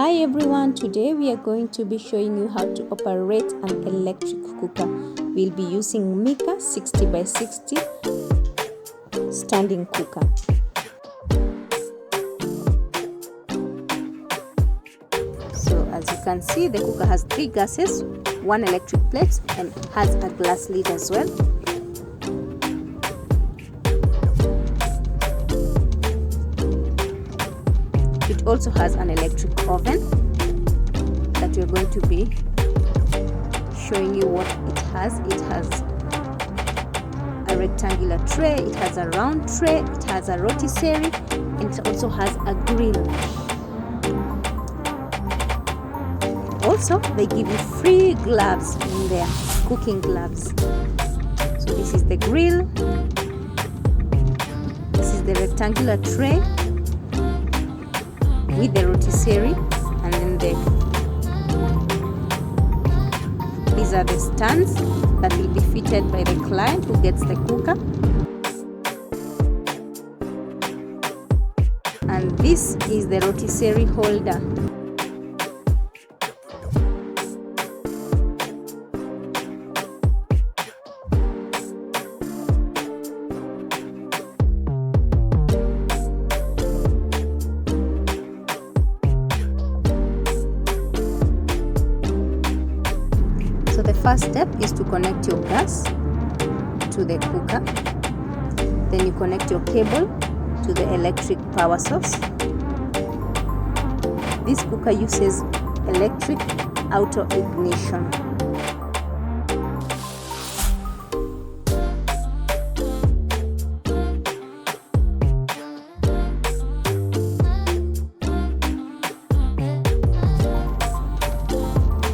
Hi everyone, today we are going to be showing you how to operate an electric cooker. We'll be using Mika 60x60 standing cooker. So as you can see, the cooker has 3 gases, 1 electric plate and has a glass lid as well. It also has an electric oven that we're going to be showing you what it has. It has a rectangular tray, it has a round tray, it has a rotisserie, and it also has a grill. Also, they give you free gloves in there, cooking gloves. So this is the grill, this is the rectangular tray with the rotisserie, and then these are the stands that will be fitted by the client who gets the cooker. And this is the rotisserie holder. So the first step is to connect your gas to the cooker. Then you connect your cable to the electric power source. This cooker uses electric auto ignition.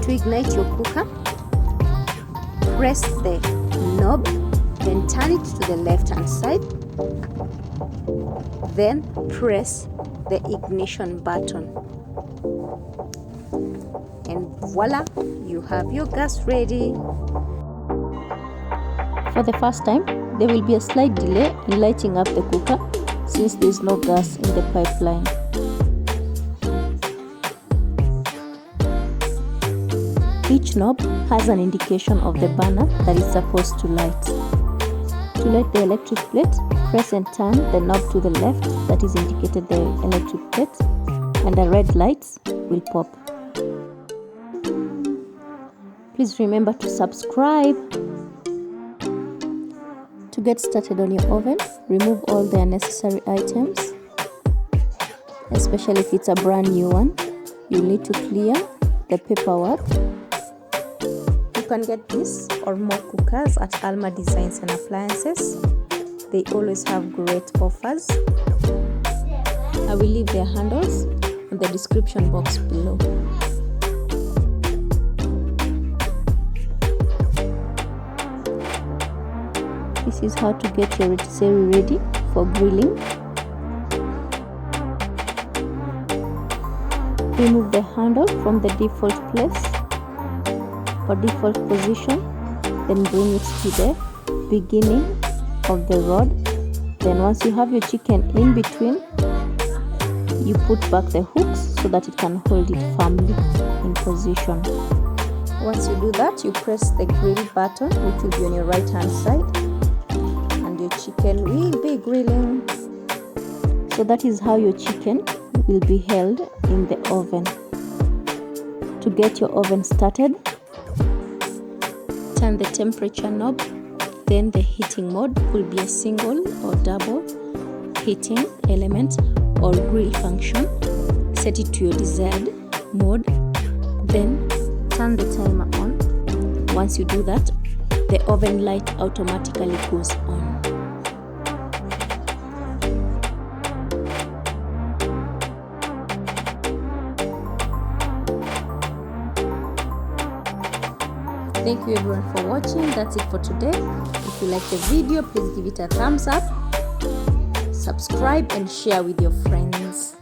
To ignite your cooker, press the knob, then turn it to the left hand side, then press the ignition button, and voila, you have your gas ready. For the first time, there will be a slight delay in lighting up the cooker since there is no gas in the pipeline. Each knob has an indication of the burner that is supposed to light. To light the electric plate, press and turn the knob to the left, that is indicated the electric plate, and the red lights will pop. Please remember to subscribe. To get started on your oven, remove all the unnecessary items, especially if it's a brand new one. You need to clear the paperwork. You can get this or more cookers at Almar Designs and Appliances. They always have great offers. I will leave their handles in the description box below. This is how to get your rotisserie ready for grilling. Remove the handle from the default place or default position, then bring it to the beginning of the rod. Then once you have your chicken in between, you put back the hooks so that it can hold it firmly in position. Once you do that, you press the grill button, which will be on your right hand side, and your chicken will be grilling. So that is how your chicken will be held in the oven. To get your oven started, turn the temperature knob, then the heating mode will be a single or double heating element or grill function. Set it to your desired mode, then turn the timer on. Once you do that, the oven light automatically goes on. Thank you everyone for watching. That's it for today. If you like the video, please give it a thumbs up, subscribe and share with your friends.